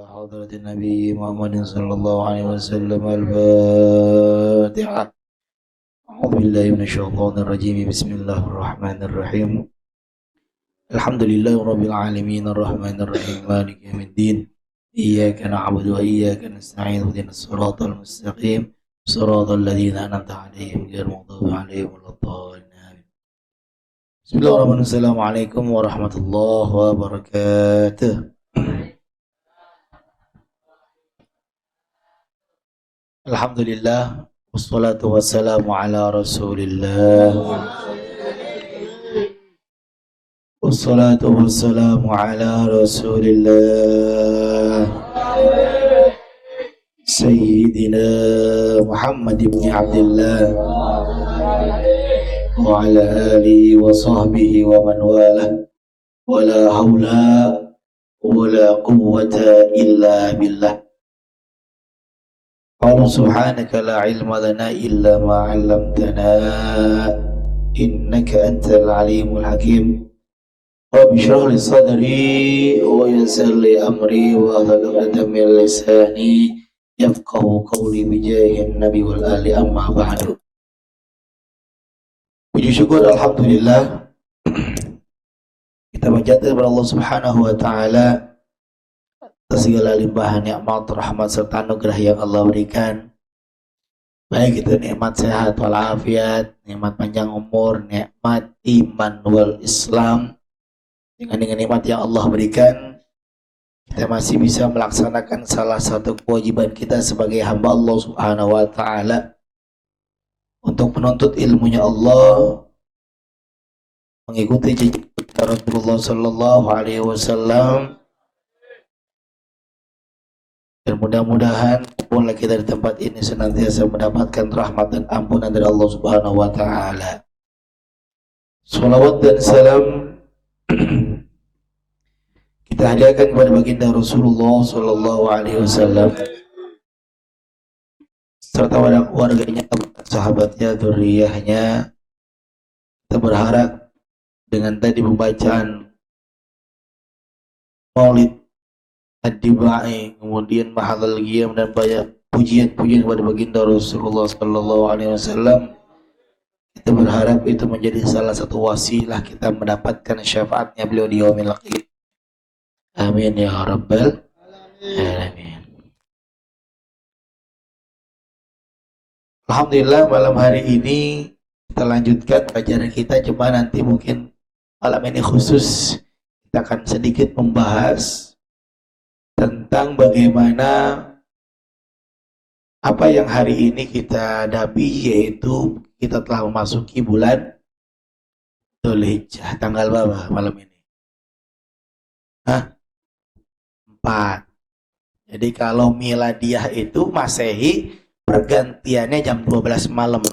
حضرة النبي محمد صلى الله عليه وسلم الفاتحة. أعوذ بالله من الشيطان الرجيم. بسم الله الرحمن الرحيم. الحمد لله رب العالمين الرحمن الرحيم مالك يوم الدين. إياك نعبد وإياك نستعين اهدنا الصراط المستقيم صراط الذين أنعمت عليهم غير المغضوب عليهم ولا الضالين. بسم الله الرحمن الرحيم. Assalamualaikum warahmatullahi wabarakatuh. Alhamdulillah, wassalatu wassalamu ala rasulillah, wassalatu wassalamu ala rasulillah Sayyidina Muhammad ibn Abdullah wa ala alihi wa sahbihi wa man wala wa la hawla wa la quwwata illa billah. Allah subhanaka la ilma lana illa ma 'allamtana innaka antal alimul hakim. Rabbi shrah li sadri wa yassir li amri wa hlul 'uqdatam min lisani yafqahu qawli bi jahin nabi wal ali amma ba'du. Puji syukur alhamdulillah kita panjatkan kepada Allah Subhanahu wa taala atas segala limpahan nikmat, rahmat serta anugerah yang Allah berikan. Baik itu nikmat sehat walafiat, nikmat panjang umur, nikmat iman wal Islam. Dengan nikmat yang Allah berikan, kita masih bisa melaksanakan salah satu kewajiban kita sebagai hamba Allah Subhanahu wa taala untuk menuntut ilmunya Allah, mengikuti jejak Rasulullah sallallahu alaihi wasallam. Dan mudah-mudahan pula kita di tempat ini senantiasa mendapatkan rahmat dan ampunan dari Allah Subhanahu wa taala. Salawat dan salam kita hadiahkan kepada baginda Rasulullah sallallahu alaihi wasallam serta warganya, sahabatnya, dzurriyyahnya. Kita berharap dengan tadi pembacaan Maulid Ad-Dibai, kemudian Mahallul Qiyam dan banyak pujian-pujian kepada baginda Rasulullah sallallahu alaihi wasallam, kita berharap itu menjadi salah satu wasilah kita mendapatkan syafaatnya beliau di yaumil qiyamah. Amin ya rabbal alamin. Alhamdulillah, malam hari ini kita lanjutkan pelajaran kita, cuma nanti mungkin malam ini khusus kita akan sedikit membahas tentang bagaimana apa yang hari ini kita hadapi, yaitu kita telah memasuki bulan Dzulhijjah. Tanggal berapa malam ini? 4. Jadi kalau miladiah itu Masehi pergantiannya jam 12 malam.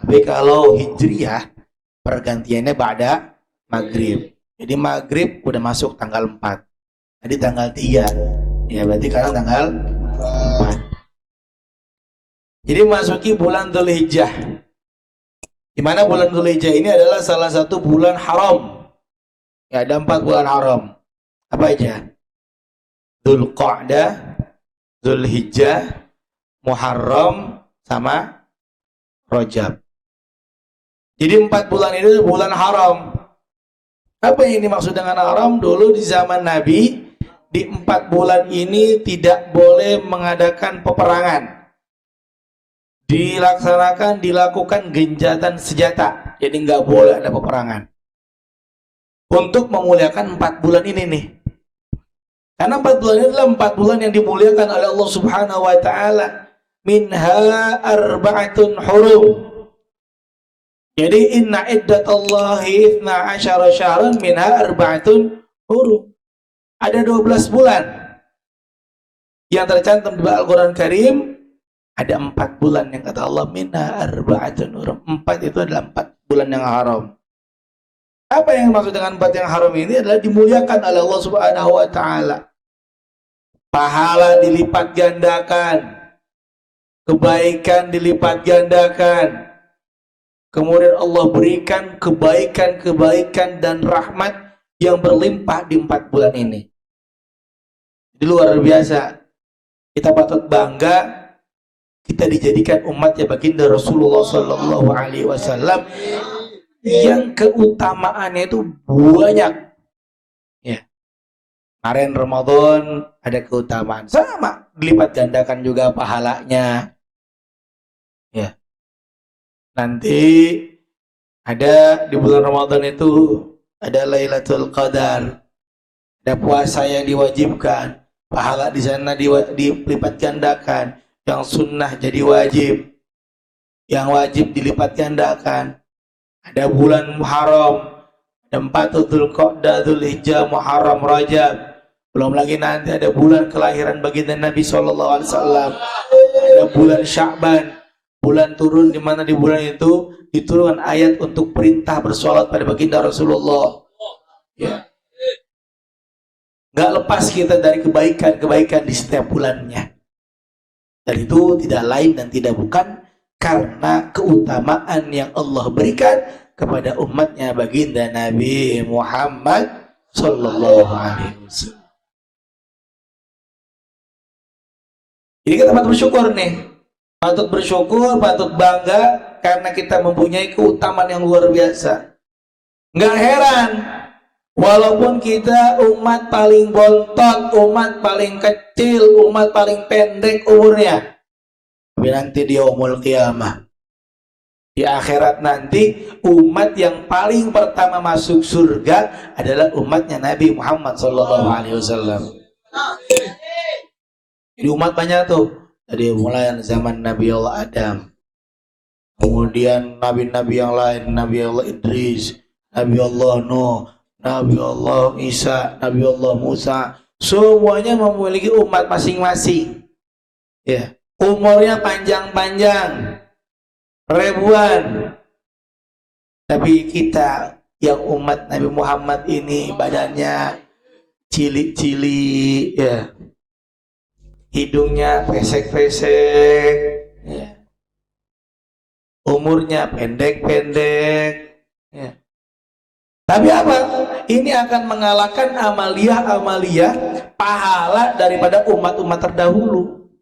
Tapi kalau Hijriyah pergantiannya ba'da maghrib. Jadi maghrib udah masuk tanggal 4. Jadi tanggal 3. Ya berarti sekarang tanggal 4. Jadi masuki bulan Dzulhijjah. Di mana bulan Dzulhijjah ini adalah salah satu bulan haram. Ya, ada 4 bulan haram. Apa aja? Dzulqa'dah, Dzulhijjah, Muharram, sama Rajab. Jadi 4 bulan itu bulan haram. Apa yang dimaksud dengan haram? Dulu di zaman Nabi, di 4 bulan ini tidak boleh mengadakan peperangan. Dilakukan genjatan senjata. Jadi nggak boleh ada peperangan. Untuk memuliakan 4 bulan ini nih. Karena 4 bulan ini adalah 4 bulan yang dimuliakan oleh Allah Subhanahu wa taala. Minha arba'atun hurum. Jadi inna iddatallahi 12 syahran minha arba'atun hurum. Ada 12 bulan yang tercantum di Al-Quran Karim. Ada 4 bulan yang kata Allah minha arba'atun hurum. 4 itu adalah 4 bulan yang haram. Apa yang maksud dengan 4 yang haram ini? Adalah dimuliakan oleh Allah Subhanahu wa taala. Pahala dilipat gandakan, kebaikan dilipat gandakan. Kemudian Allah berikan kebaikan-kebaikan dan rahmat yang berlimpah di 4 bulan ini. Jadi luar biasa. Kita patut bangga kita dijadikan umatnya baginda Rasulullah Sallallahu Alaihi Wasallam yang keutamaannya itu banyak. Ya, kemarin Ramadan ada keutamaan sama, dilipat gandakan juga pahalanya. Ya, nanti ada di bulan Ramadan itu ada Lailatul Qadar, ada puasa yang diwajibkan, pahala di sana dilipat gandakan. Yang sunnah jadi wajib, yang wajib dilipat gandakan. Ada bulan Muharram, ada 4 Dzulqa'dah, Dzulhijjah, Muharram, Rajab. Belum lagi nanti ada bulan kelahiran baginda Nabi SAW. Ada bulan Sya'ban, bulan turun di mana di bulan itu diturunkan ayat untuk perintah bersolat pada baginda Rasulullah. Ya. Nggak lepas kita dari kebaikan-kebaikan di setiap bulannya. Dan itu tidak lain dan tidak bukan karena keutamaan yang Allah berikan kepada umatnya baginda Nabi Muhammad Sallallahu Alaihi Wasallam. Jadi kita patut bersyukur nih, patut bersyukur, patut bangga karena kita mempunyai keutamaan yang luar biasa. Nggak heran, walaupun kita umat paling bontot, umat paling kecil, umat paling pendek umurnya, tapi nanti di yaumul qiyamah, di akhirat nanti, umat yang paling pertama masuk surga adalah umatnya Nabi Muhammad SAW. Jadi umat banyak tuh, dari mulai zaman Nabi Allah Adam, kemudian nabi-nabi yang lain, Nabi Allah Idris, Nabi Allah Nuh, Nabi Allah Isa, Nabi Allah Musa, semuanya memiliki umat masing-masing. Ya, umurnya panjang-panjang, ribuan. Tapi kita yang umat Nabi Muhammad ini badannya cilik-cilik, ya, hidungnya pesek-pesek, ya, umurnya pendek-pendek, ya. Tapi apa? Ini akan mengalahkan amalia-amalia pahala daripada umat-umat terdahulu.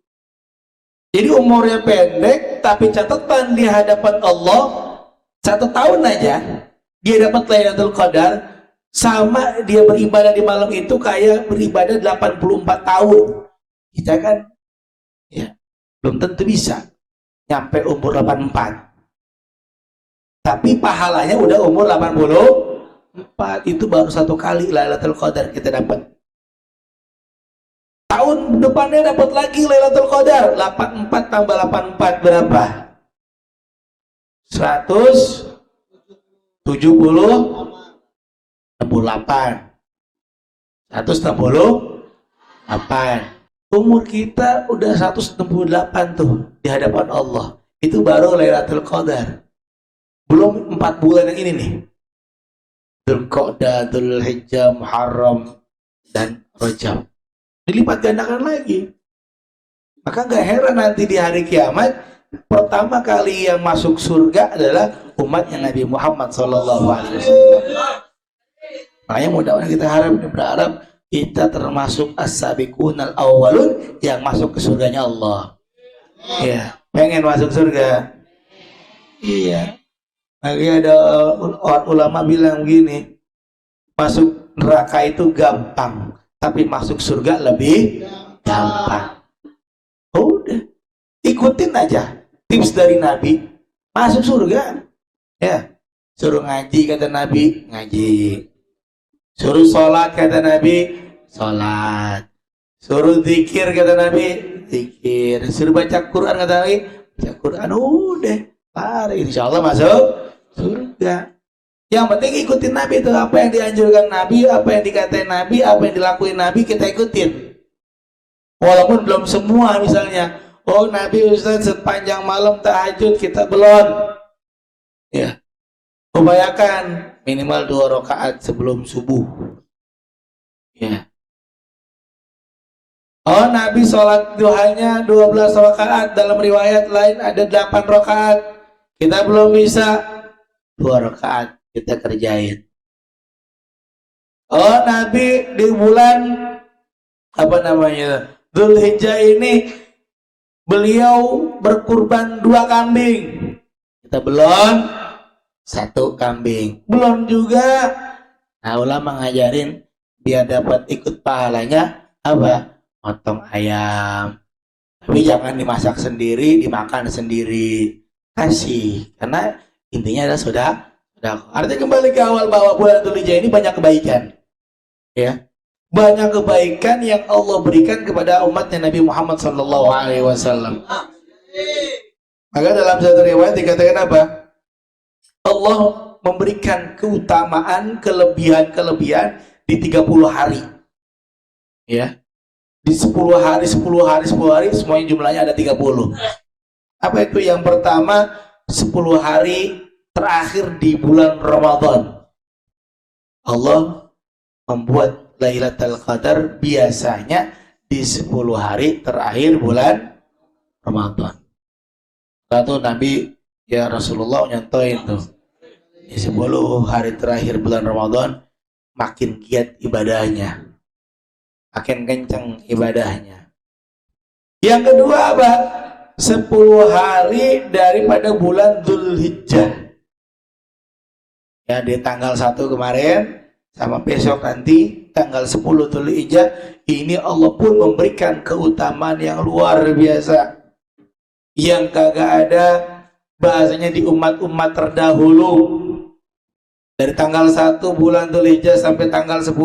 Jadi umurnya pendek, tapi catatan di hadapan Allah 1 tahun aja dia dapat Lailatul Qadar, sama dia beribadah di malam itu kayak beribadah 84 tahun. Kita kan ya belum tentu bisa nyampe umur 84. Tapi pahalanya udah umur 84. Itu baru 1 kali Lailatul Qadar kita dapat. Tahun depannya dapat lagi Lailatul Qadar, 84 tambah 84 berapa? 168. 168. Umur kita udah 168 tuh di hadapan Allah. Itu baru Lailatul Qadar. Belum 4 bulan yang ini nih. Dzulqa'dah, Dzulhijjah, Muharram, dan Rajab. Dilipat gandakan lagi. Maka nggak heran nanti di hari kiamat pertama kali yang masuk surga adalah umatnya Nabi Muhammad SAW. Makanya mudah-mudahan kita berharap kita termasuk as-sabiqunal awwalun yang masuk ke surganya Allah. Iya, pengen masuk surga. Iya. Lagi ada ulama bilang begini, masuk neraka itu gampang, tapi masuk surga lebih gampang. Udah, ikutin aja tips dari Nabi, masuk surga. Ya, suruh ngaji kata Nabi, ngaji. Suruh sholat kata Nabi, sholat. Suruh zikir kata Nabi, zikir. Suruh baca Quran kata Nabi, baca Quran. Udah, lari, insya Allah masuk surga. Yang penting ikutin Nabi itu, apa yang dianjurkan Nabi, apa yang dikatain Nabi, apa yang dilakuin Nabi kita ikutin. Walaupun belum semua, misalnya, oh Nabi Ustaz sepanjang malam tahajud kita belum. Ya, upayakan minimal 2 rakaat sebelum subuh. Ya. Oh Nabi sholat duhanya 12 rakaat, dalam riwayat lain ada 8 rakaat. Kita belum bisa, 2 rakaat kita kerjain. Oh Nabi di bulan apa namanya, Dzulhijjah ini beliau berkurban 2 kambing. Kita belum 1 kambing. Belum juga. Nah, ulama ngajarin biar dapat ikut pahalanya apa? Potong ayam. Tapi jangan dimasak sendiri, dimakan sendiri. Kasih. Karena intinya adalah sudah. Artinya kembali ke awal bahwa bulan Dzulhijjah ini banyak kebaikan. Ya. Banyak kebaikan yang Allah berikan kepada umatnya Nabi Muhammad SAW. Maka dalam satu riwayat dikatakan apa? Allah memberikan keutamaan, kelebihan di 30 hari. Ya. Di 10 hari, 10 hari, 10 hari, semuanya jumlahnya ada 30. Apa itu? Yang pertama, 10 hari terakhir di bulan Ramadan. Allah membuat Lailatul Qadar biasanya di 10 hari terakhir bulan Ramadan. Lalu Nabi ya Rasulullah nyontohin tuh. Di 10 hari terakhir bulan Ramadan makin giat ibadahnya. Makin kencang ibadahnya. Yang kedua apa? 10 hari daripada bulan Dzulhijjah. Ya di tanggal 1 kemarin sama besok nanti tanggal 10 Dzulhijjah ini Allah pun memberikan keutamaan yang luar biasa yang kagak ada bahasanya di umat-umat terdahulu. Dari tanggal 1 bulan Dzulhijjah sampai tanggal 10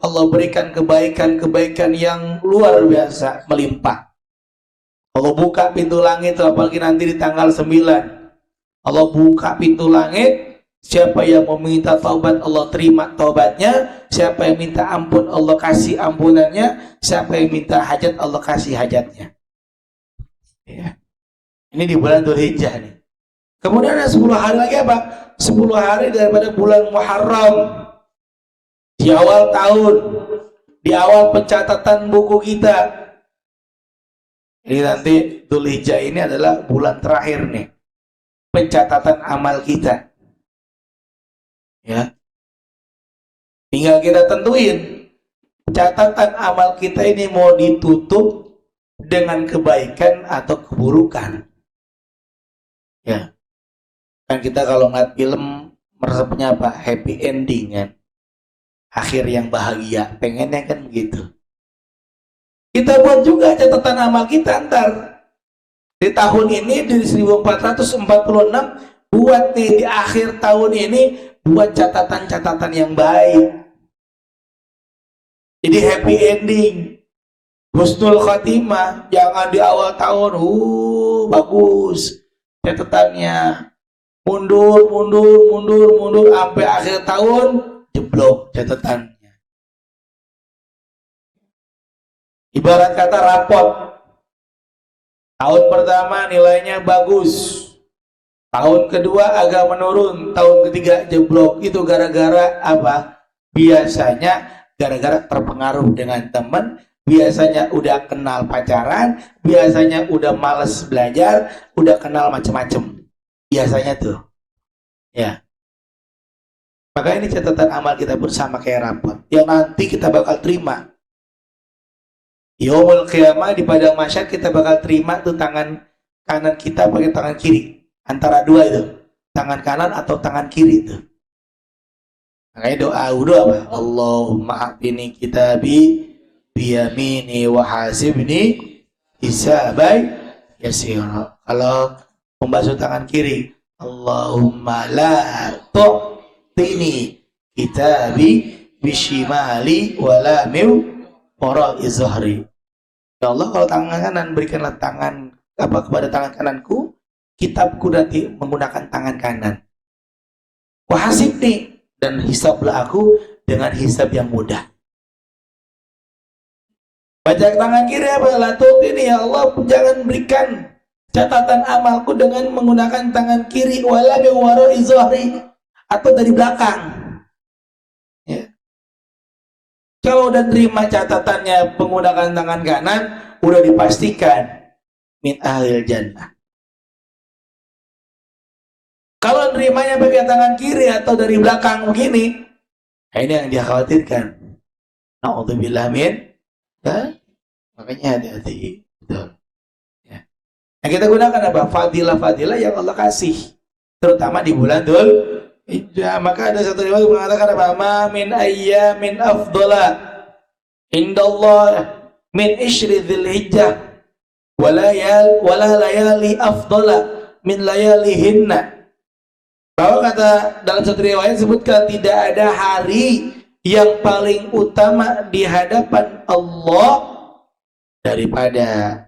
Allah berikan kebaikan-kebaikan yang luar biasa melimpah. Allah buka pintu langit, apalagi nanti di tanggal 9 Allah buka pintu langit. Siapa yang meminta taubat Allah terima taubatnya. Siapa yang minta ampun Allah kasih ampunannya. Siapa yang minta hajat Allah kasih hajatnya. Ya. Ini di bulan Dzulhijjah nih. Kemudian ada 10 hari lagi apa? 10 hari daripada bulan Muharram. Di awal tahun. Di awal pencatatan buku kita. Ini nanti Dzulhijjah ini adalah bulan terakhir nih. Pencatatan amal kita. Ya, tinggal kita tentuin catatan amal kita ini mau ditutup dengan kebaikan atau keburukan. Ya, kan kita kalau ngeliat film meresapnya apa? Happy ending kan, akhir yang bahagia, pengennya kan begitu. Kita buat juga catatan amal kita ntar di tahun ini di 1446 buat nih di akhir tahun ini buat catatan-catatan yang baik. Jadi happy ending, husnul khatimah. Jangan di awal tahun, bagus catatannya, mundur sampai akhir tahun jeblok catatannya. Ibarat kata rapot. Tahun pertama nilainya bagus. Tahun kedua agak menurun, tahun ketiga jeblok. Itu gara-gara apa? Biasanya gara-gara terpengaruh dengan teman, biasanya udah kenal pacaran, biasanya udah males belajar, udah kenal macem-macem. Biasanya tuh. Ya. Maka ini catatan amal kita pun sama kayak rapot. Yang nanti kita bakal terima. Yaumul Qiyamah di padang mahsyar kita bakal terima tuh tangan kanan kita pakai tangan kiri. Antara dua itu, tangan kanan atau tangan kiri itu. Makanya doa apa? Allahumma a'tini kitabi biyamini wa hasibni hisabai yasira. Kalau membasuh tangan kiri, Allahumma la tu'tini kitabi bishimali wala miu wara'i zahri. Ya Allah, kalau tangan kanan berikanlah tangan kepada tangan kananku, kitabku nanti menggunakan tangan kanan. Wahasib nih, dan hisablah aku dengan hisab yang mudah. Baca tangan kiri apa? Latut ini ya Allah, jangan berikan catatan amalku dengan menggunakan tangan kiri wala bi wara'i zahri, atau dari belakang. Ya. Kalau udah terima catatannya menggunakan tangan kanan, udah dipastikan min ahlil jannah. Kalau nerimanya pakai tangan kiri atau dari belakang begini, ini yang dia khawatirkan. Na'udzubillah min Ya, makanya hati-hati. Betul. Ya. Nah, kita gunakan apa? Fadilah-fadilah yang Allah kasih. Terutama di bulan Dzul Hijjah. Maka ada satu riwayat mengatakan apa? Ma min ayyamin afdala indallah min ishri dzil hijjah wala layali afdala min layalihinna. Bahwa kata dalam satu riwayat sebutkan tidak ada hari yang paling utama di hadapan Allah daripada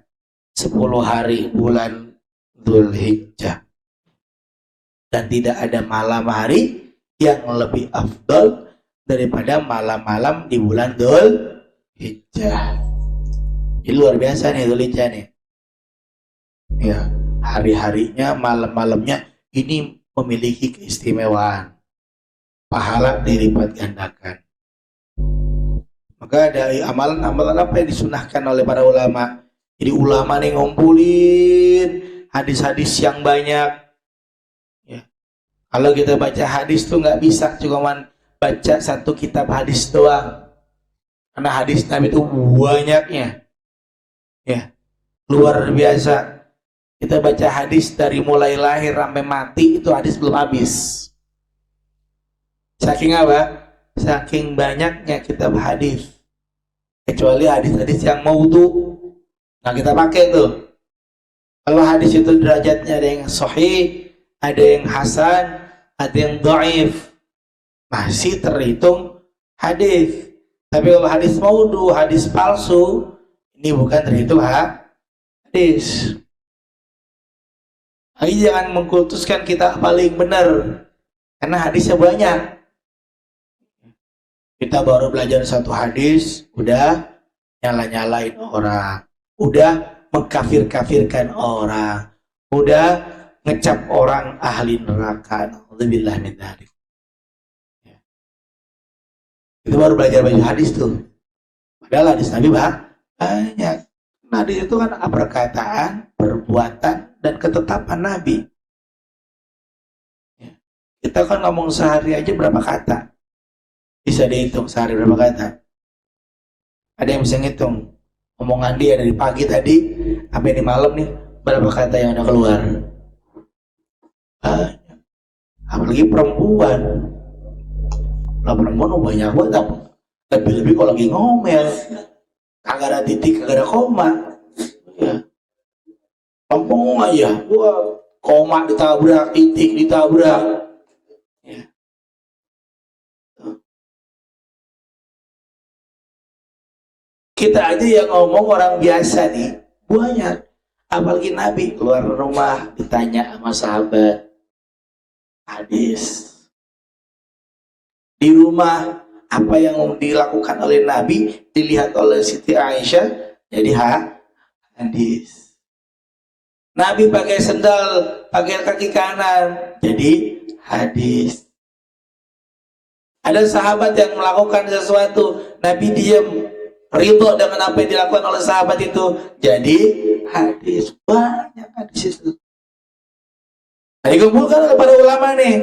10 hari bulan Dzulhijjah, dan tidak ada malam hari yang lebih afdal daripada malam-malam di bulan Dzulhijjah. Ini luar biasa nih Dzulhijjah nih. Ya, hari-harinya, malam-malamnya ini memiliki keistimewaan, pahala dilipat gandakan. Maka ada amalan-amalan apa yang disunahkan oleh para ulama. Jadi ulama nih ngumpulin hadis-hadis yang banyak. Ya. Kalau kita baca hadis tuh nggak bisa cuma baca satu kitab hadis doang. Karena hadis Nabi itu banyaknya. Ya, luar biasa. Kita baca hadis dari mulai lahir sampai mati itu hadis belum habis. Saking apa? Saking banyaknya kitab hadis. Kecuali hadis-hadis yang maudhu. Nah kita pakai tuh. Kalau hadis itu derajatnya ada yang sahih, ada yang hasan, ada yang dhaif, masih terhitung hadis. Tapi kalau hadis maudhu, hadis palsu, ini bukan terhitung hadis. Jadi jangan mengkultuskan kita paling benar, karena hadisnya banyak. Kita baru belajar satu hadis, udah nyala-nyalain orang, udah mengkafir-kafirkan orang, udah ngecap orang ahli neraka. Alhamdulillah min dzalik. Itu baru belajar hadis tuh. Padahal hadis Nabi banyak. Hadis itu kan perkataan, perbuatan, dan ketetapan Nabi. Kita kan ngomong sehari aja berapa kata? Bisa dihitung sehari berapa kata? Ada yang bisa ngitung omongan dia dari pagi tadi sampai di malam nih, berapa kata yang ada keluar? Banyak. Apalagi perempuan. Lah perempuan banyak banget. Lebih-lebih kalau lagi ngomel, kagak ada titik, kagak ada koma. Ya. Ngomong aja, wah, koma ditabrak, titik ditabrak. Ya. Kita aja yang ngomong orang biasa nih banyak, apalagi Nabi keluar rumah ditanya sama sahabat hadis. Di rumah apa yang dilakukan oleh Nabi dilihat oleh Siti Aisyah jadi hadis. Nabi pakai sendal, pakai kaki kanan, jadi hadis. Ada sahabat yang melakukan sesuatu, Nabi diam, ridho dengan apa yang dilakukan oleh sahabat itu, jadi hadis. Banyak hadis itu. Nah, dikumpulkan kepada ulama nih,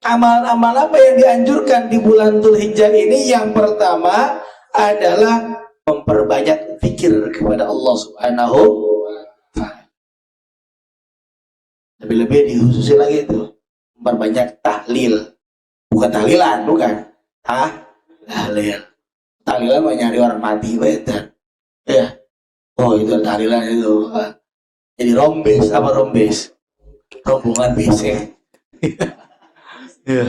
amal-amal apa yang dianjurkan di bulan Dzulhijjah ini. Yang pertama adalah memperbanyak zikir kepada Allah Subhanahu wa Ta'ala. Lebih-lebih dihususin lagi itu, memperbanyak tahlil. Bukan tahlilan, bukan. Tahlil. Tahlilan mau nyari orang mati betul. Ya. Oh, itu tahlilan itu. Jadi rombes, apa rombes? Rombongan BC. Ya.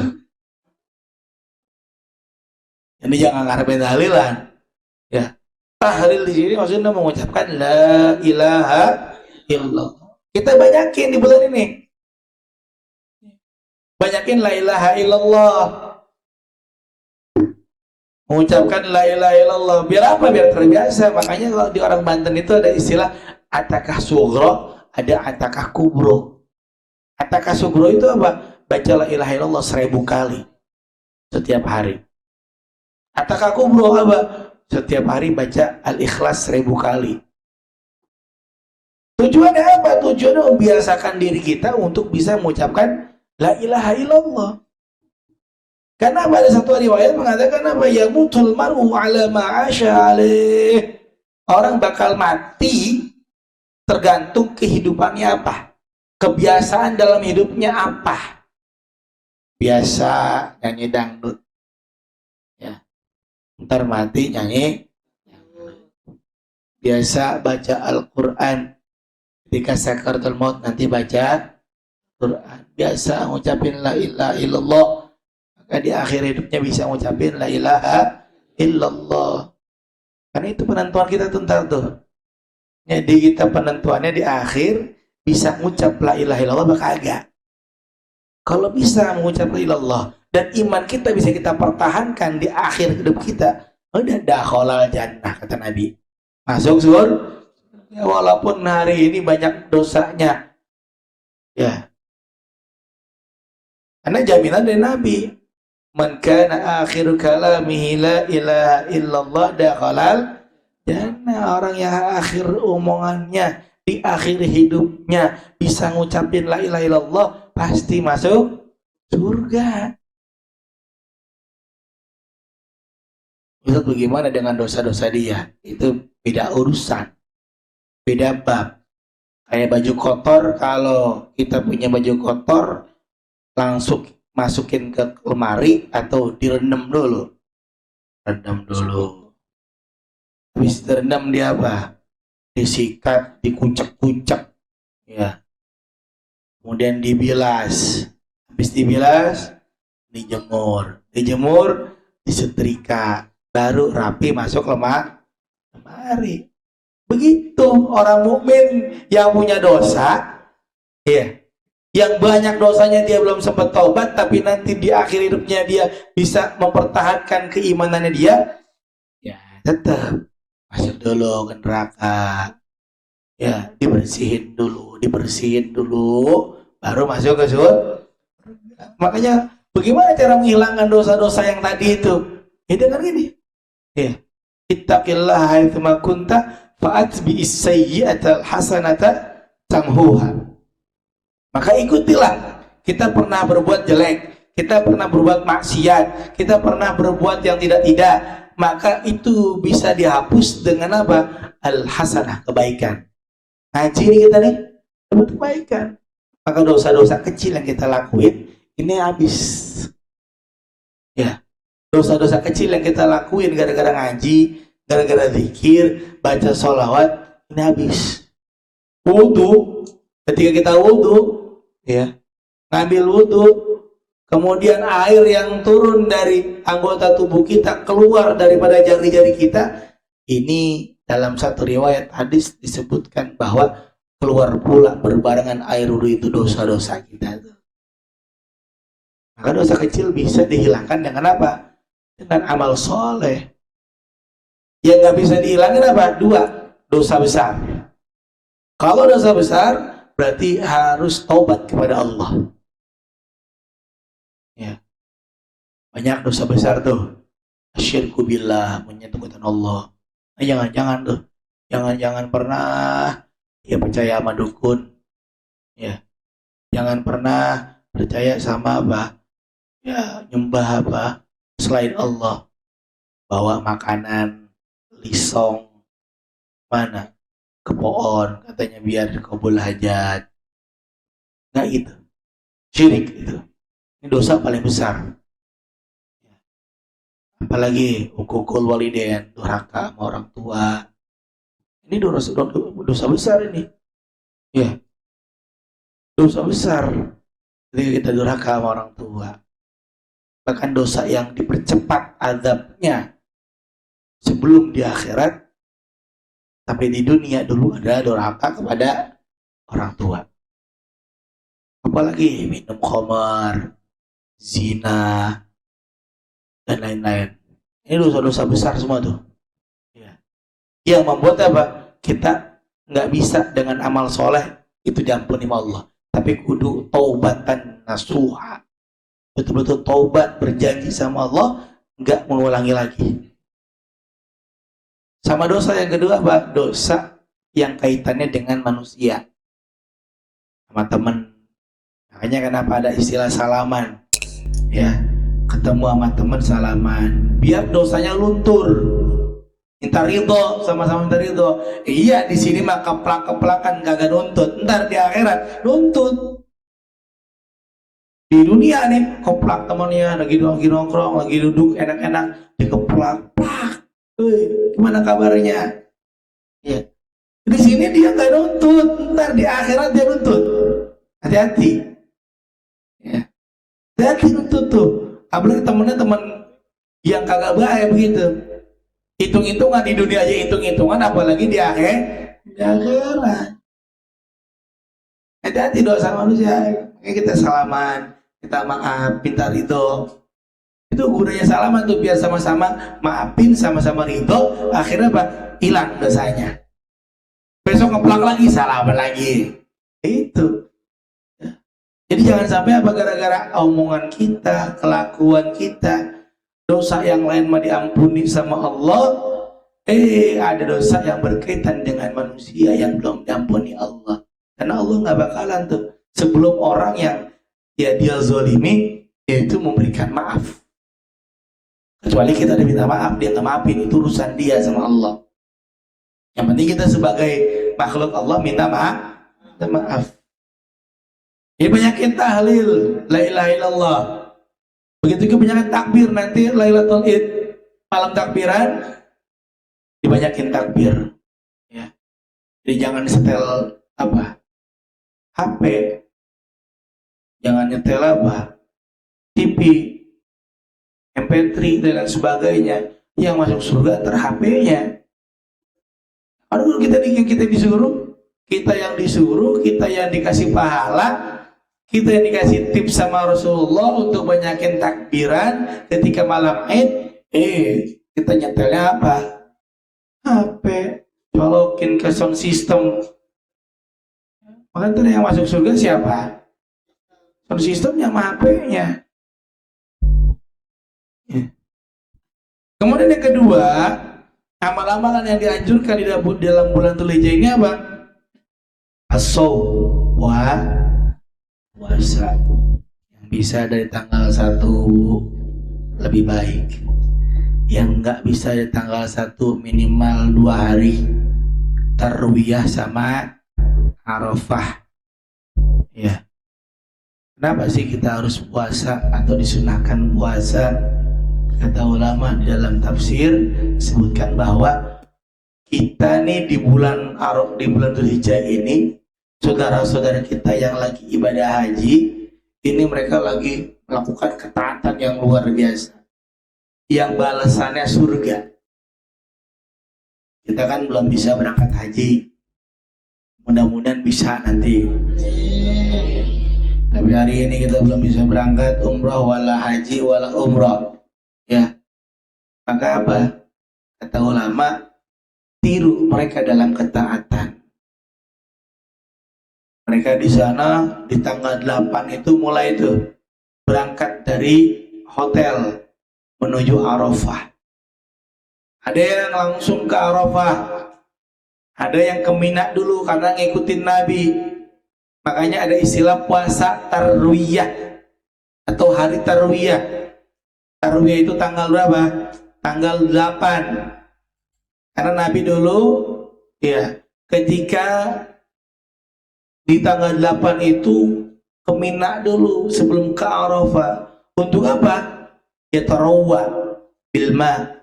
Ini jangan ngarepin tahlilan. Ya. Tahlil di sini maksudnya mengucapkan la ilaha illallah. Kita banyakin di bulan ini. Banyakin la ilaha illallah. Mengucapkan la ilaha illallah. Biar apa? Biar terbiasa. Makanya kalau di orang Banten itu ada istilah atakah sugro, ada atakah kubro. Atakah sugro itu apa? Baca la ilaha illallah 1000 kali setiap hari. Atakah kubro apa? Setiap hari baca al-ikhlas 1000 kali. Tujuannya apa? Tujuannya membiasakan diri kita untuk bisa mengucapkan la ilaha illallah. Karena pada satu riwayat mengatakan apa? Yamutul mar'u ala ma'asha alaih. Orang bakal mati tergantung kehidupannya apa, kebiasaan dalam hidupnya apa. Biasa nyanyi dangdut, ya, ntar mati nyanyi. Biasa baca Al-Quran, ketika sakaratul maut nanti baca Quran. Biasa ngucapin la ilaha illallah, maka di akhir hidupnya bisa ngucapin la ilaha illallah. Karena itu penentuan kita tuh ntar tuh. Jadi kita penentuannya di akhir bisa ngucap la ilaha illallah apa kagak. Kalau bisa mengucap la ilaha illallah dan iman kita bisa kita pertahankan di akhir hidup kita, udah dakhalal jannah kata Nabi. Masuk surga. Ya, walaupun hari ini banyak dosanya. Ya. Karena jaminan dari Nabi, man kana akhiru kalamihi la ilaha illallah dakhalal jannah. Orang yang akhir omongannya di akhir hidupnya bisa ngucapin la ilaha illallah pasti masuk surga. Ustaz, bagaimana dengan dosa-dosa dia? Itu beda urusan, beda bab. Kayak baju kotor, kalau kita punya baju kotor langsung masukin ke lemari atau direndam dulu. Rendam dulu. Habis direndam dia apa? Disikat, dikucek-kucek, ya. Kemudian dibilas. Habis dibilas, dijemur. Dijemur, disetrika. Baru rapi masuk lemari. Begitu orang mukmin yang punya dosa, ya, yang banyak dosanya dia belum sempat taubat, tapi nanti di akhir hidupnya dia bisa mempertahankan keimanannya dia, ya tetap masuk dulu ke neraka, ya dibersihin dulu, baru masuk ke surga. Makanya bagaimana cara menghilangkan dosa-dosa yang tadi itu? Ya dengan gini, ya, ittaqillaha haitsu ma kunta fa'atbi'is sayyi'atal hasanata tamhuha. Maka ikutilah. Kita pernah berbuat jelek, kita pernah berbuat maksiat, kita pernah berbuat yang tidak-tidak, maka itu bisa dihapus dengan apa? Al-hasanah, kebaikan. Ngaji ini kita nih dapat kebaikan. Maka dosa-dosa kecil yang kita lakuin ini habis. Ya, dosa-dosa kecil yang kita lakuin gara-gara ngaji, gara-gara zikir, baca sholawat, ini habis. Wudu, ketika kita wudu, ya, ngambil wudu, kemudian air yang turun dari anggota tubuh kita keluar daripada jari-jari kita, ini dalam satu riwayat hadis disebutkan bahwa keluar pula berbarengan air wudu itu dosa-dosa kita. Maka dosa kecil bisa dihilangkan dengan apa? Dengan amal soleh. Yang nggak bisa dihilangin apa? Dua, dosa besar. Kalau dosa besar berarti harus taubat kepada Allah. Ya, banyak dosa besar tuh. Asyirku billah, menyekutukan Allah. Jangan-jangan tuh, jangan pernah ya percaya sama dukun. Ya, jangan pernah percaya sama apa? Ya, nyembah apa selain Allah. Bawa makanan lisong mana ke pohon katanya biar kabul hajat. Nggak gitu, syirik itu. Ini dosa paling besar. Apalagi hukukul walidain, durhaka sama orang tua. Ini dosa besar ini. Ya, dosa besar ketika kita durhaka sama orang tua. Bahkan dosa yang dipercepat azabnya sebelum di akhirat, tapi di dunia dulu ada durhaka kepada orang tua. Apalagi minum khamar, zina, dan lain-lain. Ini dosa-dosa besar semua tuh. Ya. Yang membuat apa? Kita nggak bisa dengan amal soleh itu diampuni sama Allah. Tapi kudu taubatan nasuha. Betul-betul taubat, berjanji sama Allah nggak mengulangi lagi. Sama dosa yang kedua apa? Dosa yang kaitannya dengan manusia, sama teman. Makanya kenapa ada istilah salaman, ya, ketemu sama teman salaman, biar dosanya luntur. minta ridho, sama-sama minta ridho. Iya, di sini mah keplak-keplakan kagak nuntut, ntar di akhirat nuntut. Di dunia nih keplak temannya lagi nongkrong, lagi duduk enak-enak dikeplak, plak. Gimana kabarnya? Ya. Di sini dia nggak nuntut, ntar di akhirat dia nuntut. Hati-hati. Ya. Hati-hati nuntut tuh. Apalagi temennya teman yang kagak baik begitu. Hitung-hitungan di dunia aja hitung-hitungan, apalagi di akhirat. Hati-hati dosa manusia. Kayak kita salaman, kita maaf, minta ridho. Itu gunanya salaman tuh biar sama-sama maafin, sama-sama ridho. Akhirnya apa? Hilang dosanya. Besok ngeplak lagi, salaman lagi. Itu. Jadi jangan sampai apa gara-gara omongan kita, kelakuan kita, dosa yang lain mah diampuni sama Allah, ada dosa yang berkaitan dengan manusia yang belum diampuni Allah. Karena Allah nggak bakalan tuh sebelum orang yang dia zolimi, yaitu memberikan maaf. Kecuali kita udah minta maaf, dia nggak maafin, itu urusan dia sama Allah. Yang penting kita sebagai makhluk Allah minta maaf. Ini banyakin tahlil, la ilaha illallah. Begitu juga banyakin takbir, nanti Lailatul Id, malam takbiran, dibanyakin takbir. Ya. Jadi jangan setel apa? HP. Jangan nyetel apa? TV, MP3 dan lain sebagainya. Yang masuk surga ter-HP-nya. Kalau kita disuruh, kita yang disuruh, kita yang dikasih pahala, kita yang dikasih tips sama Rasulullah untuk banyakin takbiran ketika malam Id, kita nyetelnya apa? HP, colokin ke sound system. Makanya yang masuk surga siapa? Sound systemnya sama HP-nya. Kemudian yang kedua, amal-amalan yang dianjurkan di dalam bulan Dzulhijjah ini apa? As-shaum, puasa yang bisa dari tanggal 1 lebih baik, yang nggak bisa dari tanggal 1 minimal 2 hari tarwiyah sama Arafah. Ya, kenapa sih kita harus puasa atau disunahkan puasa? Kata ulama di dalam tafsir sebutkan bahwa kita nih di bulan Dzulhijjah ini, saudara-saudara kita yang lagi ibadah haji, ini mereka lagi melakukan ketaatan yang luar biasa, yang balasannya surga. Kita kan belum bisa berangkat haji, mudah-mudahan bisa nanti. Tapi hari ini kita belum bisa berangkat umrah, wala haji, wala umrah. Ya, maka apa? Kata ulama, tiru mereka dalam ketaatan. Mereka di sana di tanggal 8 itu mulai itu berangkat dari hotel menuju Arafah. Ada yang langsung ke Arafah, ada yang ke Mina dulu karena ngikutin Nabi. Makanya ada istilah puasa tarwiyah atau hari tarwiyah. Tarwiyah itu tanggal berapa? Tanggal 8. Karena Nabi dulu ya ketika di tanggal 8 itu ke Mina dulu sebelum ke Arafah. Untuk apa? Yatarawwa bil ma,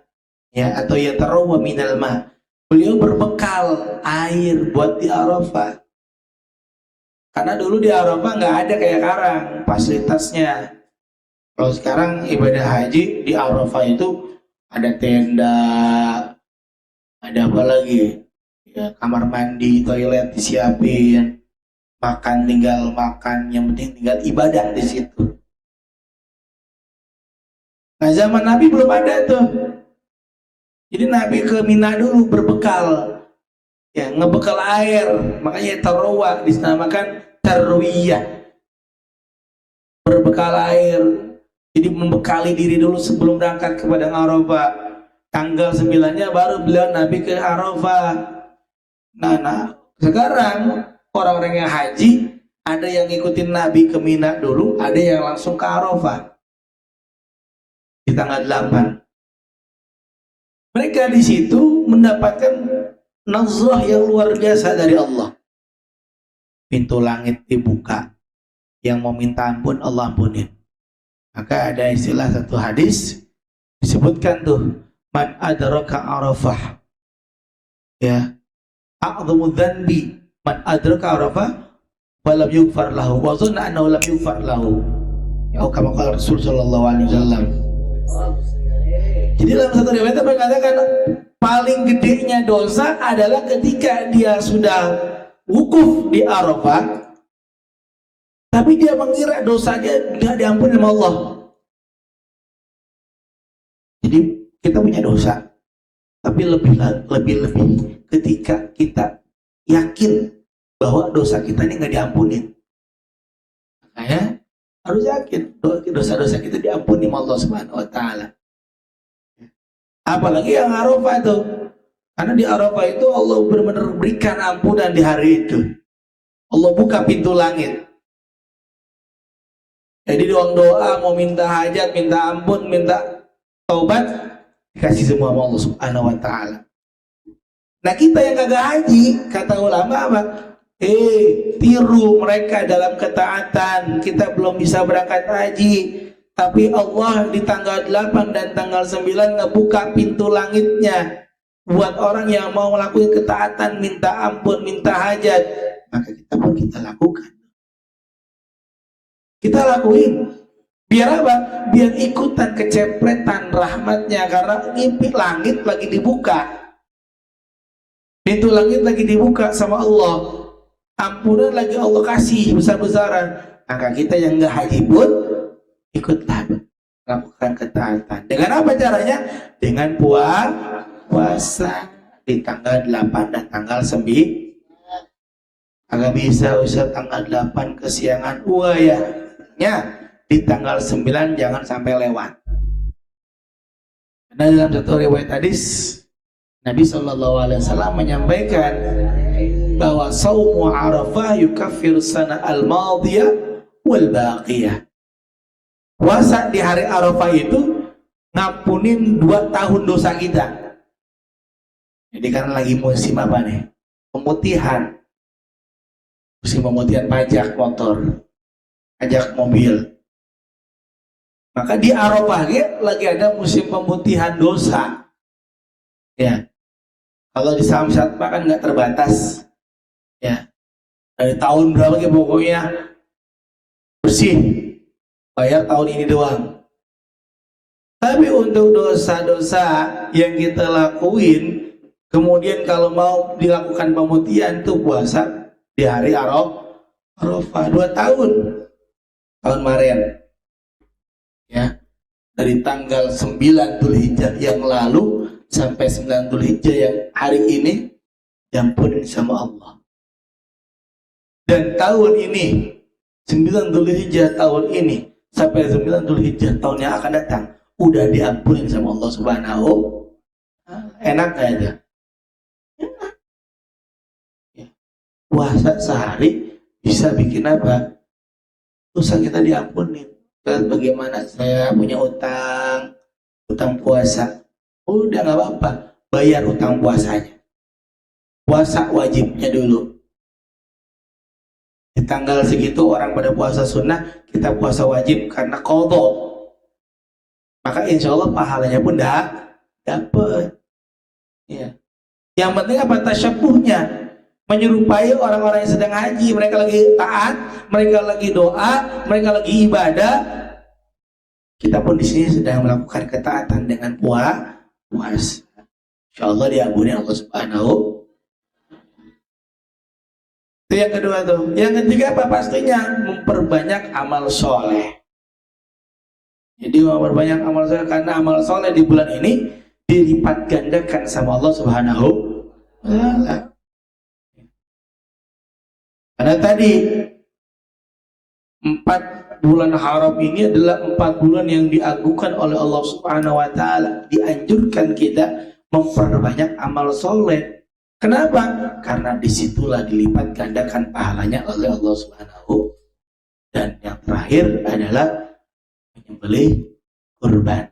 ya, atau yatarawwa minal ma. Beliau berbekal air buat di Arafah. Karena dulu di Arafah nggak ada kayak sekarang fasilitasnya. Kalau sekarang ibadah haji di Arafah itu ada tenda, ada apa lagi? Ya, kamar mandi, toilet disiapin, makan tinggal makan, yang penting tinggal ibadah di situ. Nah zaman Nabi belum ada tuh. Jadi Nabi ke Mina dulu berbekal, ya ngebekal air, makanya tarawwa dinamakan tarwiyah, berbekal air. Jadi membekali diri dulu sebelum berangkat ke padang Arafah. Tanggal 9-nya baru beliau Nabi ke Arafah. Nah, sekarang orang-orang yang haji, ada yang ngikutin Nabi ke Mina dulu, ada yang langsung ke Arafah di tanggal 8. Mereka di situ mendapatkan nazrah yang luar biasa dari Allah. Pintu langit dibuka, yang mau minta ampun Allah ampunin. Maka ada istilah satu hadis disebutkan tuh, man adraka arafah, ya, a'dhamu dzanbi man adraka arafah walam yughfar lahu wa dhanna annahu lam yughfar lahu. Ya, kama qala Rasul sallallahu alaihi wasallam. Jadi dalam satu riwayat berkatakan paling gedenya dosa adalah ketika dia sudah wukuf di Arafah, tapi dia mengira dosanya tidak diampuni sama Allah. Jadi kita punya dosa, tapi lebih ketika kita yakin bahwa dosa kita ini nggak diampuni. Makanya harus yakin dosa-dosa kita diampuni sama Allah Subhanahu Wa Taala. Apalagi yang Arafah itu, karena di Arafah itu Allah benar-benar berikan ampunan di hari itu. Allah buka pintu langit. Jadi doa mau minta hajat, minta ampun, minta taubat, dikasih semua sama Allah Subhanahu Wa Taala. Nah kita yang kagak haji, kata ulama apa? Tiru mereka dalam ketaatan. Kita belum bisa berangkat haji, tapi Allah di tanggal 8 dan tanggal 9 ngebuka pintu langitnya buat orang yang mau melakukan ketaatan, minta ampun, minta hajat. Maka kita pun kita lakukan. Kita lakuin. Biar apa? Biar ikutan kecepretan rahmatnya. Karena ngimpi langit lagi dibuka. Pintu langit lagi dibuka sama Allah. Ampunan lagi Allah kasih besar-besaran. Maka kita yang nggak haji pun ikutlah lakukan ketaatan. Dengan apa caranya? Dengan puasa di tanggal 8 dan tanggal 9. Agak bisa usah tanggal 8 kesiangan. Ya, di tanggal 9 jangan sampai lewat. Karena dalam satu riwayat hadis Nabi SAW menyampaikan bahwa saumu Arafah yukaffir sana al-madiyah wal baqiyah. Puasa di hari Arafah itu ngampunin 2 tahun dosa kita. Jadi kan lagi musim apa nih? Pemutihan. Musim pemutihan pajak motor, pajak mobil. Maka di Arafah lagi ada musim pemutihan dosa. Ya. Kalau di Samsat kan nggak terbatas. Ya. Dari tahun berapa pokoknya bersih. Bayar tahun ini doang. Tapi untuk dosa-dosa yang kita lakuin, kemudian kalau mau dilakukan pemutihan tuh puasa di hari Arafah 2 tahun. Tahun Maret. Ya. Dari tanggal 9 Dzulhijjah yang lalu sampai 9 Dzulhijjah yang hari ini diampunin sama Allah. Dan tahun ini 9 Dzulhijjah tahun ini sampai 9 Dzulhijjah tahun yang akan datang udah diampunin sama Allah Subhanahu. Enak aja. Puasa sehari bisa bikin apa? Dosa kita diampunin. Bagaimana saya punya utang puasa. Udah nggak apa-apa, bayar utang puasanya. Puasa wajibnya dulu. Di tanggal segitu orang pada puasa sunnah, kita puasa wajib karena qadha. Maka insya Allah pahalanya pun dapat. Ya. Yang penting apa? Tasyabuhnya, menyerupai orang-orang yang sedang haji. Mereka lagi taat, mereka lagi doa, mereka lagi ibadah. Kita pun di sini sedang melakukan ketaatan dengan puasa. InsyaAllah diampuni Allah Subhanahu. Itu yang kedua tuh. Yang ketiga apa? Pastinya memperbanyak amal soleh. Jadi memperbanyak amal soleh, karena amal soleh di bulan ini dilipat gandakan sama Allah Subhanahu wa Ta'ala. Karena tadi 4 bulan haram ini adalah 4 bulan yang diagungkan oleh Allah Subhanahu wa Ta'ala. Dianjurkan kita memperbanyak amal soleh. Kenapa? Karena disitulah dilipat gandakan pahalanya oleh Allah Subhanahu. Dan yang terakhir adalah menyembelih kurban.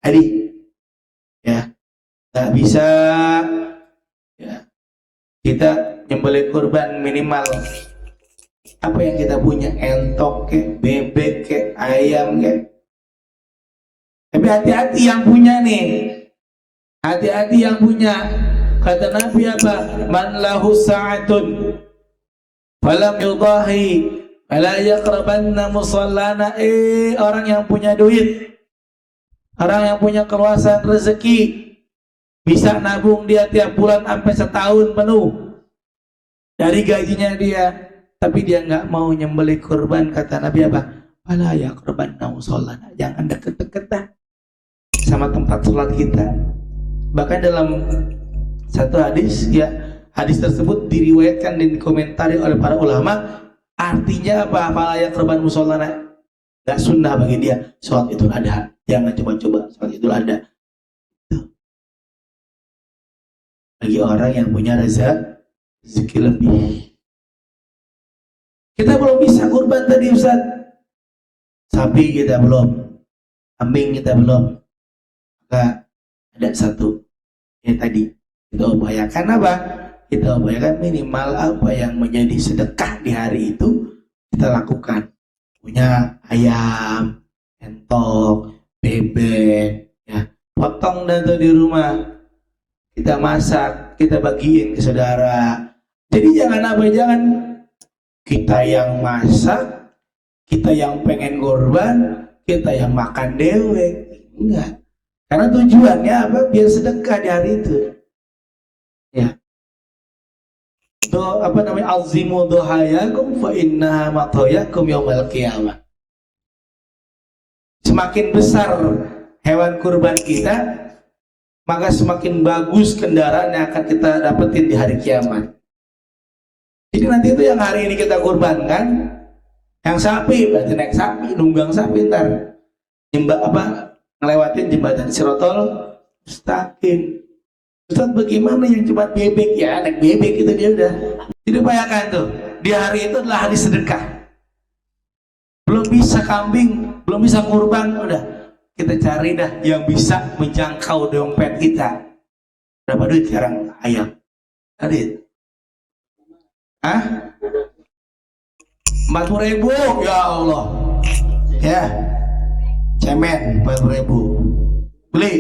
Jadi, ya, Nggak bisa. Ya. Kita nyembelih kurban minimal apa yang kita punya, entok ke, bebek ke, ayam ke. Tapi hati-hati yang punya nih, hati-hati yang punya. Kata Nabi apa? Man lahu sa'atun falam yudahi fala yaqrabanna musallana. Orang yang punya duit, orang yang punya keluasan rezeki, bisa nabung dia tiap bulan sampai setahun penuh dari gajinya dia, tapi dia nggak mau nyembelih kurban. Kata Nabi apa? Fala yaqrabanna musallana. Jangan deket-deket dah sama tempat sholat kita. Bahkan dalam satu hadis, ya, hadis tersebut diriwayatkan dan dikomentari oleh para ulama. Artinya apa? Fala yaqrabanna musallana. Nggak sunnah bagi dia sholat Idul Adha. Jangan coba-coba sholat Idul Adha. Bagi orang yang punya rezeki lebih. Kita belum bisa kurban tadi, Ustaz. Sapi kita belum, kambing kita belum. Maka ada satu ya tadi, kita upayakan apa? Kita upayakan minimal apa yang menjadi sedekah di hari itu kita lakukan. Punya ayam, entok, bebek, ya, potong dan tuh di rumah. Kita masak, kita bagiin ke saudara. Jadi jangan apa, jangan kita yang masak, kita yang pengen kurban, kita yang makan dewe. Enggak. Karena tujuannya apa? Biar sedekah di hari itu. Ya. Apa namanya? Azimu duhayakum fa innaha matoyakum yaumal qiyamah. Semakin besar hewan kurban kita, maka semakin bagus kendaraan yang akan kita dapetin di hari kiamat. Jadi nanti itu yang hari ini kita kurbankan, yang sapi berarti naik sapi, nunggang sapi ntar ngelewatin jembatan Sirotol Mustaqim. Ustaz, bagaimana yang cuma bebek? Ya naik bebek itu dia udah. Jadi upayakan tuh, di hari itu adalah hari sedekah. Belum bisa kambing, belum bisa kurban, udah kita cari dah yang bisa menjangkau dompet kita. Berapa duit sekarang ayam? Adit? Hah? 40.000, ya Allah. Ya, cemen 40.000. Beli,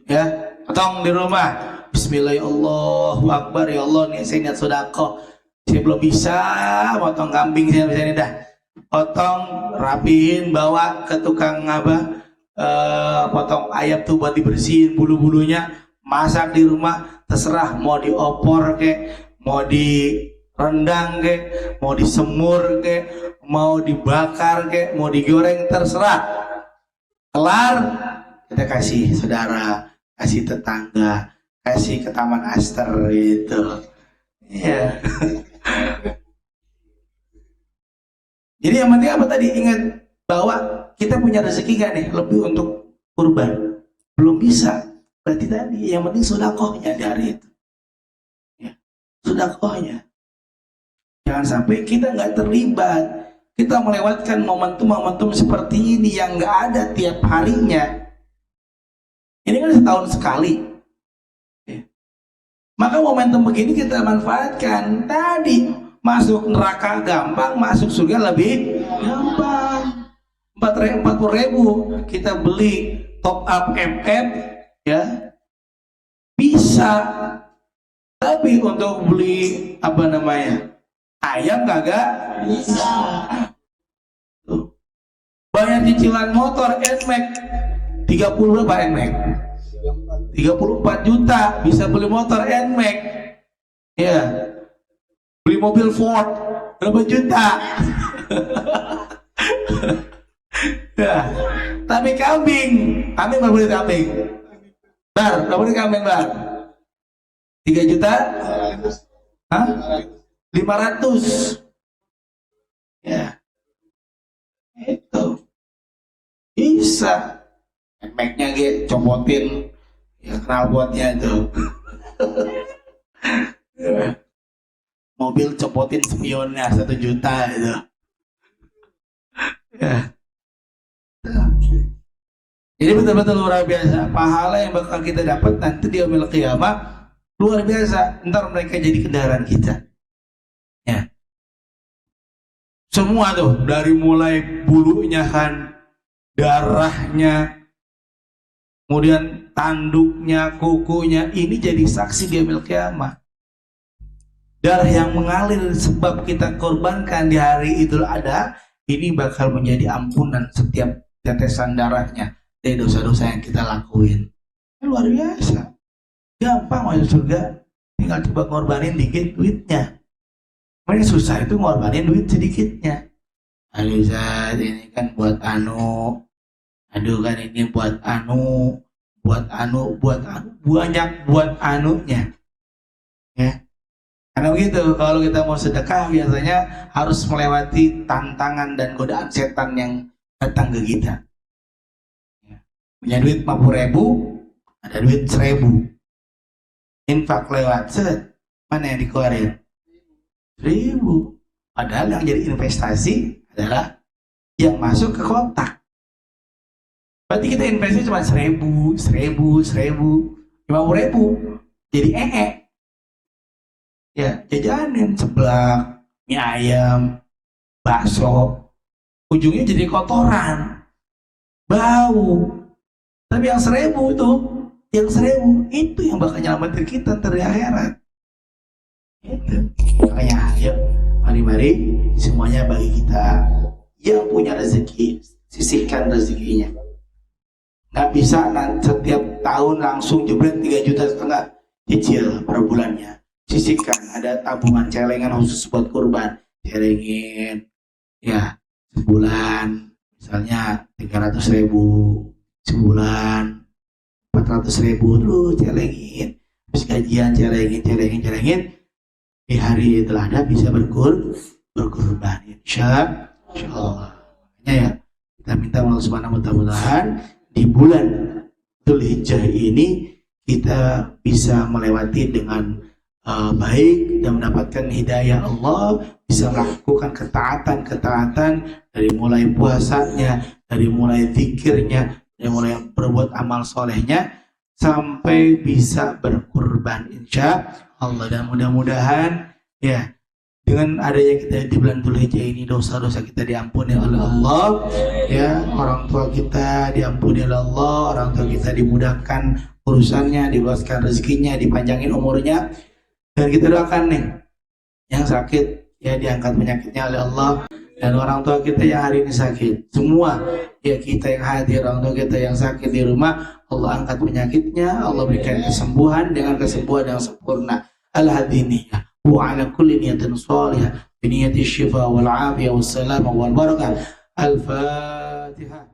ya, potong di rumah. Bismillahirrahmanirrahim. Ya Allah, nih saya niat sedekah. Saya belum bisa potong kambing, saya bisa nih dah. Potong, rapihin, bawa ke tukang apa? Potong ayam tuh buat dibersihin bulu-bulunya, masak di rumah, terserah mau diopor ke, mau direndang ke, mau disemur ke, mau dibakar ke, mau digoreng, terserah. Kelar, kita kasih saudara, kasih tetangga, kasih ke Taman Aster gitu. Iya. Jadi yang penting apa tadi? Ingat bahwa kita punya rezeki gak nih lebih untuk kurban? Belum bisa. Berarti tadi yang penting sedekahnya dari itu. Ya, sedekahnya. Jangan sampai kita nggak terlibat. Kita melewatkan momentum-momentum seperti ini yang nggak ada tiap harinya. Ini kan setahun sekali. Ya. Maka momentum begini kita manfaatkan. Tadi masuk neraka gampang, masuk surga lebih gampang. 40.000 kita beli top up MF, ya bisa. Tapi untuk beli apa namanya ayam kagak bisa. Tuh. Bayar cicilan motor NMAX 30 berapa NMAX? 34 juta bisa beli motor NMAX. Ya. Beli mobil Ford berapa juta? Ya. Tapi kambing berapa beli kambing? Bar, berapa beli kambing bar? 3 juta? Hah? 500. Ya. Itu bisa. Mac-nya gitu, copotin ya knalpotnya itu. Ya. Mobil copotin spionnya 1 juta itu. Ya. Jadi betul-betul luar biasa. Pahala yang bakal kita dapat nanti di yaumil qiyamah luar biasa. Ntar mereka jadi kendaraan kita. Ya. Semua tuh dari mulai bulunya kan, darahnya, kemudian tanduknya, kukunya, ini jadi saksi di yaumil qiyamah. Darah yang mengalir sebab kita korbankan di hari Idul Adha ini bakal menjadi ampunan setiap tetesan darahnya dari dosa-dosa yang kita lakuin. Luar biasa. Gampang masuk surga, tinggal coba ngorbanin dikit duitnya. Mereka susah itu ngorbanin duit sedikitnya. Aduh Zat, ini kan buat anu. Aduh kan ini buat anu. Banyak buat anunya. Ya. Karena begitu, kalau kita mau sedekah biasanya harus melewati tantangan dan godaan setan yang datang ke kita. Ya. Punya duit 50.000, ada duit 1.000. Infak lewat set, mana yang dikeluarin? 1.000. Padahal yang jadi investasi adalah yang masuk ke kotak. Berarti kita investasi cuma 1.000, 50.000, jadi ya jajanin seblak, mie ayam, bakso, ujungnya jadi kotoran, bau. Tapi yang 1.000 itu yang bakal nyelamatin kita dari akhirat. Itu makanya ayo mari semuanya bagi kita yang punya rezeki sisihkan rezekinya. Nggak bisa setiap tahun langsung jebret 3,5 juta cicil per bulannya. Sisihkan, ada tabungan celengan khusus buat kurban, celengin ya sebulan misalnya 300.000, sebulan 400.000 dulu celengin, habis gajian celengin di hari Idul Adha bisa berkurban insya Allah. Ya kita minta Allah Subhanahu wa ta'ala di bulan Dzulhijjah ini kita bisa melewati dengan baik dan mendapatkan hidayah Allah, bisa melakukan ketaatan dari mulai puasanya, dari mulai zikirnya, dari mulai berbuat amal solehnya sampai bisa berkurban insya Allah. Dan mudah-mudahan ya dengan adanya kita di bulan Dzulhijjah ini dosa-dosa kita diampuni oleh Allah, ya orang tua kita diampuni oleh Allah, orang tua kita dimudahkan urusannya, diluaskan rezekinya, dipanjangin umurnya. Dan kita doakan nih yang sakit ya diangkat penyakitnya oleh Allah, dan orang tua kita yang hari ini sakit semua ya kita yang hadir, orang tua kita yang sakit di rumah, Allah angkat penyakitnya, Allah berikan kesembuhan dengan kesembuhan yang sempurna. Al-hadiniyah wa ala kulli niyatin salihah bi niyati syifa wal afiyah was salamah wal barakah. Al-Fatihah.